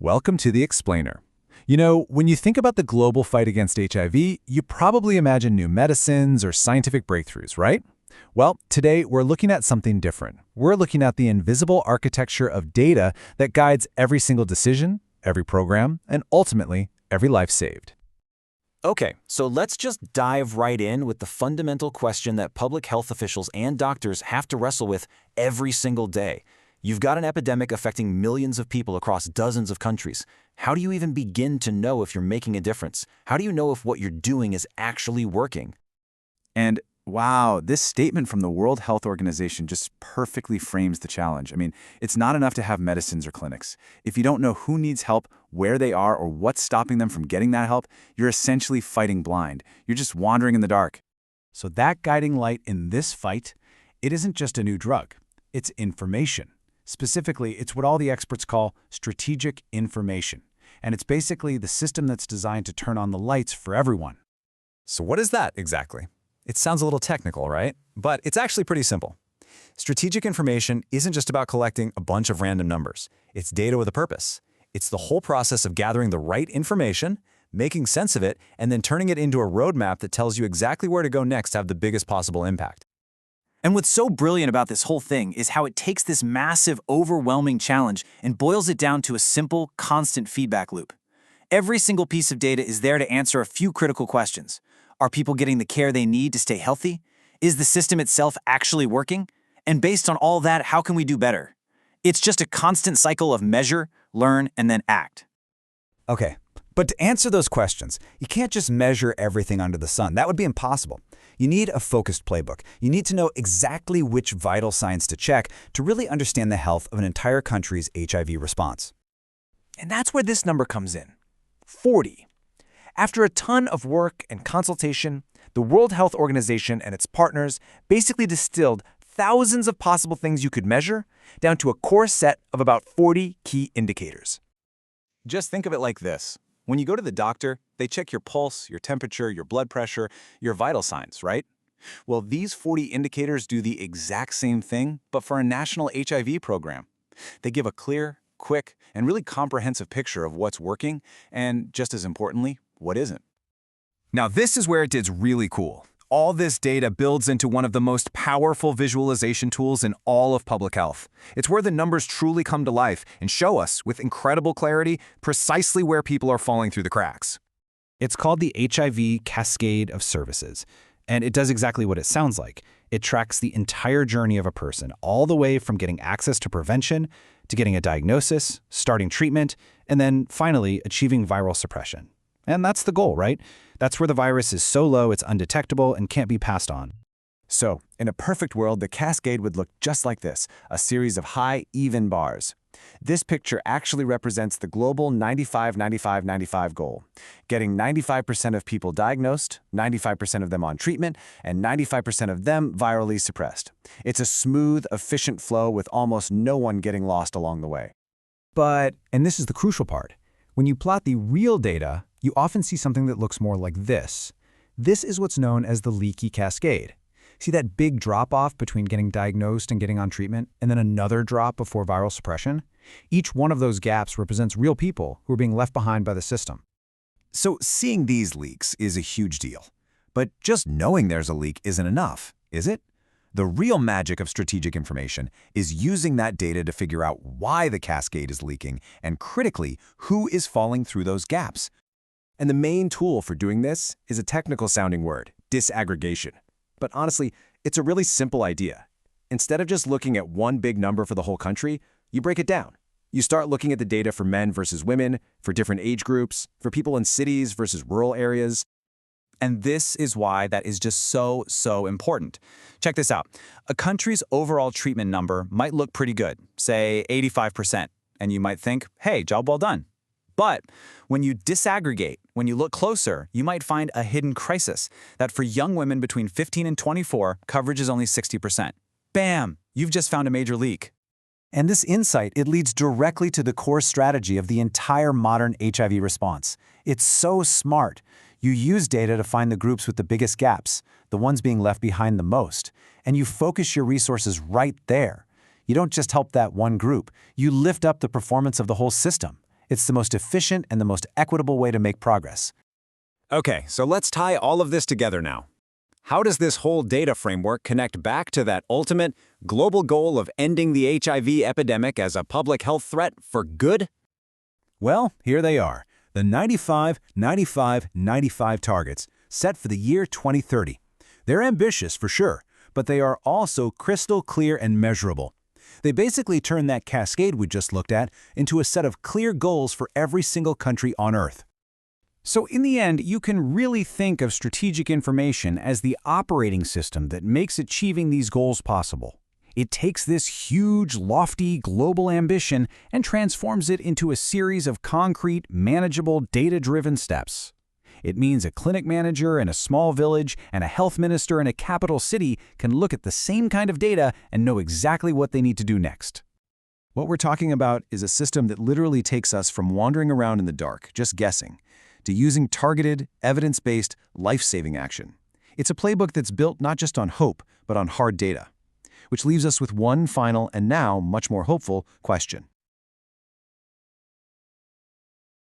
Welcome to The Explainer. You know, when you think about the global fight against HIV, you probably imagine new medicines or scientific breakthroughs, right? Well, today we're looking at something different. We're looking at the invisible architecture of data that guides every single decision, every program, and ultimately, every life saved. Okay, so let's just dive right in with the fundamental question that public health officials and doctors have to wrestle with every single day. You've got an epidemic affecting millions of people across dozens of countries. How do you even begin to know if you're making a difference? How do you know if what you're doing is actually working? And wow, this statement from the World Health Organization just perfectly frames the challenge. I mean, it's not enough to have medicines or clinics. If you don't know who needs help, where they are, or what's stopping them from getting that help, you're essentially fighting blind. You're just wandering in the dark. So that guiding light in this fight, it isn't just a new drug. It's information. Specifically, it's what all the experts call strategic information. And it's basically the system that's designed to turn on the lights for everyone. So what is that exactly? It sounds a little technical, right? But it's actually pretty simple. Strategic information isn't just about collecting a bunch of random numbers. It's data with a purpose. It's the whole process of gathering the right information, making sense of it, and then turning it into a roadmap that tells you exactly where to go next to have the biggest possible impact. And what's so brilliant about this whole thing is how it takes this massive, overwhelming challenge and boils it down to a simple, constant feedback loop. Every single piece of data is there to answer a few critical questions. Are people getting the care they need to stay healthy? Is the system itself actually working? And based on all that, how can we do better? It's just a constant cycle of measure, learn, and then act. Okay, but to answer those questions, you can't just measure everything under the sun. That would be impossible. You need a focused playbook. You need to know exactly which vital signs to check to really understand the health of an entire country's HIV response. And that's where this number comes in, 40. After a ton of work and consultation, the World Health Organization and its partners basically distilled thousands of possible things you could measure down to a core set of about 40 key indicators. Just think of it like this. When you go to the doctor, they check your pulse, your temperature, your blood pressure, your vital signs, right? Well, these 40 indicators do the exact same thing, but for a national HIV program. They give a clear, quick, and really comprehensive picture of what's working and, just as importantly, what isn't. Now, this is where it gets really cool. All this data builds into one of the most powerful visualization tools in all of public health. It's where the numbers truly come to life and show us, with incredible clarity, precisely where people are falling through the cracks. It's called the HIV Cascade of Services, and it does exactly what it sounds like. It tracks the entire journey of a person, all the way from getting access to prevention, to getting a diagnosis, starting treatment, and then finally achieving viral suppression. And that's the goal, right? That's where the virus is so low it's undetectable and can't be passed on. So, in a perfect world, the cascade would look just like this, a series of high, even bars. This picture actually represents the global 95-95-95 goal, getting 95% of people diagnosed, 95% of them on treatment, and 95% of them virally suppressed. It's a smooth, efficient flow with almost no one getting lost along the way. But, and this is the crucial part, when you plot the real data, you often see something that looks more like this. This is what's known as the leaky cascade. See that big drop-off between getting diagnosed and getting on treatment, and then another drop before viral suppression? Each one of those gaps represents real people who are being left behind by the system. So seeing these leaks is a huge deal. But just knowing there's a leak isn't enough, is it? The real magic of strategic information is using that data to figure out why the cascade is leaking and, critically, who is falling through those gaps. And the main tool for doing this is a technical-sounding word, disaggregation. But honestly, it's a really simple idea. Instead of just looking at one big number for the whole country, you break it down. You start looking at the data for men versus women, for different age groups, for people in cities versus rural areas. And this is why that is just so important. Check this out. A country's overall treatment number might look pretty good, say 85%, and you might think, hey, job well done. But when you disaggregate, when you look closer, you might find a hidden crisis, that for young women between 15 and 24, coverage is only 60%. Bam! You've just found a major leak. And this insight, it leads directly to the core strategy of the entire modern HIV response. It's so smart. You use data to find the groups with the biggest gaps, the ones being left behind the most, and you focus your resources right there. You don't just help that one group, you lift up the performance of the whole system. It's the most efficient and the most equitable way to make progress. Okay, so let's tie all of this together now. How does this whole data framework connect back to that ultimate global goal of ending the HIV epidemic as a public health threat for good? Well, here they are, the 95, 95, 95 targets set for the year 2030. They're ambitious for sure, but they are also crystal clear and measurable. They basically turn that cascade we just looked at into a set of clear goals for every single country on Earth. So in the end, you can really think of strategic information as the operating system that makes achieving these goals possible. It takes this huge, lofty, global ambition and transforms it into a series of concrete, manageable, data-driven steps. It means a clinic manager in a small village and a health minister in a capital city can look at the same kind of data and know exactly what they need to do next. What we're talking about is a system that literally takes us from wandering around in the dark, just guessing, to using targeted, evidence-based, life-saving action. It's a playbook that's built not just on hope, but on hard data. Which leaves us with one final and now much more hopeful question.